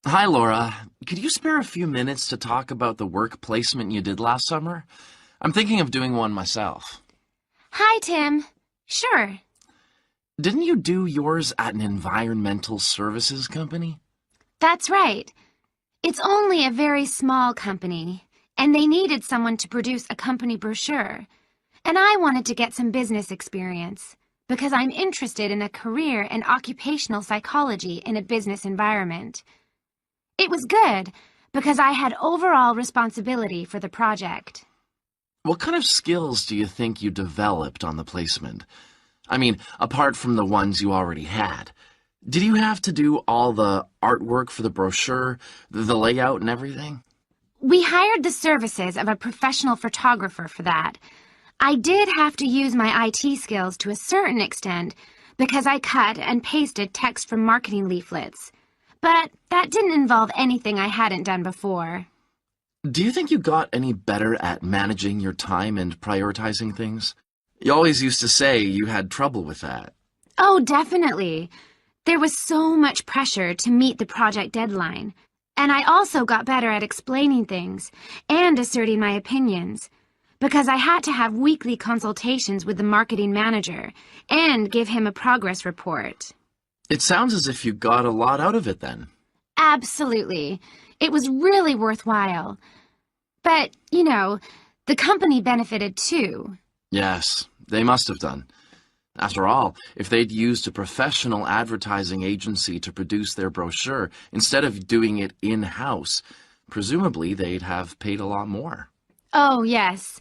Hi, Laura. Could you spare a few minutes to talk about the work placement you did last summer? I'm thinking of doing one myself. Hi, Tim. Sure. Didn't you do yours at an environmental services company? That's right. It's only a very small company, and they needed someone to produce a company brochure. And I wanted to get some business experience because I'm interested in a career in occupational psychology in a business environment. It was good because I had overall responsibility for the project. What kind of skills do you think you developed on the placement? I mean, apart from the ones you already had. Did you have to do all the artwork for the brochure, the layout and everything? We hired the services of a professional photographer for that. I did have to use my IT skills to a certain extent because I cut and pasted text from marketing leaflets. But that didn't involve anything I hadn't done before. Do you think you got any better at managing your time and prioritizing things? You always used to say you had trouble with that. Oh, definitely. There was so much pressure to meet the project deadline. And I also got better at explaining things and asserting my opinions, because I had to have weekly consultations with the marketing manager and give him a progress report. It sounds as if you got a lot out of it then. Absolutely. It was really worthwhile. But, the company benefited too. Yes, they must have done. After all, if they'd used a professional advertising agency to produce their brochure instead of doing it in-house, presumably they'd have paid a lot more. Oh, yes.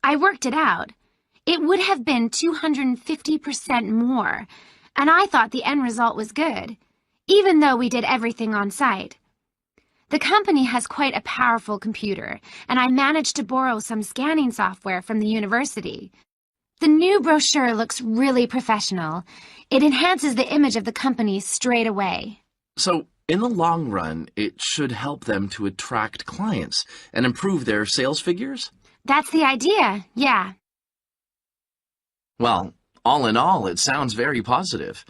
I worked it out. It would have been 250% more, and I thought the end result was good, even though we did everything on site. The company has quite a powerful computer, and I managed to borrow some scanning software from the university. The new brochure looks really professional. It enhances the image of the company straight away. So, in the long run, it should help them to attract clients and improve their sales figures? That's the idea, yeah. Well, all in all, it sounds very positive.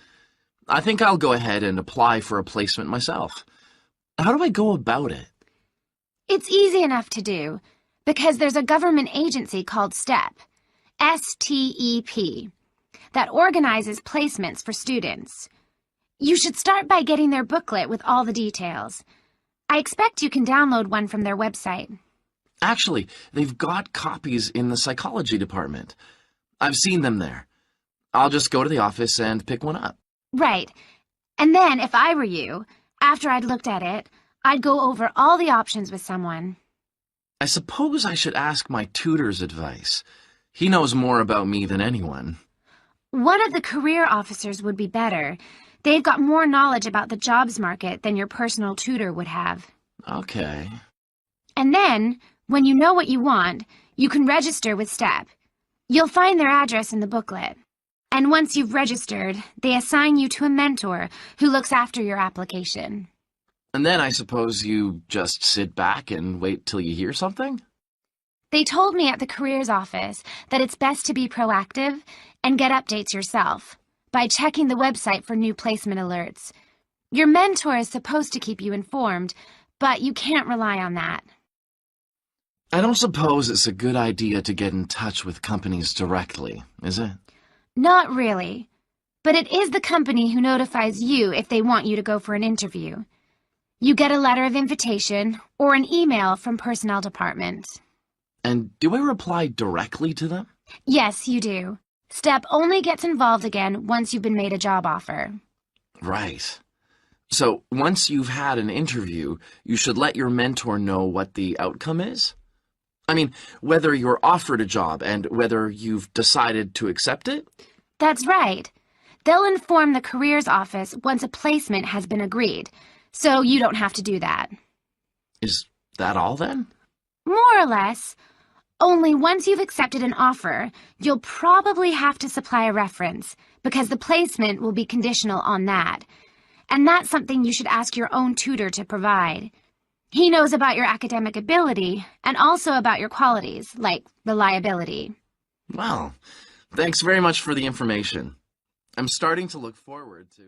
I think I'll go ahead and apply for a placement myself. How do I go about it? It's easy enough to do, because there's a government agency called STEP, STEP, that organizes placements for students. You should start by getting their booklet with all the details. I expect you can download one from their website. Actually, they've got copies in the psychology department. I've seen them there. I'll just go to the office and pick one up. Right. And then, if I were you, after I'd looked at it, I'd go over all the options with someone. I suppose I should ask my tutor's advice. He knows more about me than anyone. One of the career officers would be better. They've got more knowledge about the jobs market than your personal tutor would have. Okay. And then, when you know what you want, you can register with STEP. You'll find their address in the booklet. And once you've registered, they assign you to a mentor who looks after your application. And then I suppose you just sit back and wait till you hear something? They told me at the careers office that it's best to be proactive and get updates yourself by checking the website for new placement alerts. Your mentor is supposed to keep you informed, but you can't rely on that. I don't suppose it's a good idea to get in touch with companies directly, is it? Not really. But it is the company who notifies you if they want you to go for an interview. You get a letter of invitation or an email from personnel department. And do I reply directly to them? Yes, you do. STEP only gets involved again once you've been made a job offer. Right. So once you've had an interview, you should let your mentor know what the outcome is? I mean, whether you're offered a job and whether you've decided to accept it? That's right. They'll inform the careers office once a placement has been agreed, so you don't have to do that. Is that all then? More or less. Only once you've accepted an offer, you'll probably have to supply a reference, because the placement will be conditional on that. And that's something you should ask your own tutor to provide. He knows about your academic ability and also about your qualities, like reliability. Well, thanks very much for the information. I'm starting to look forward to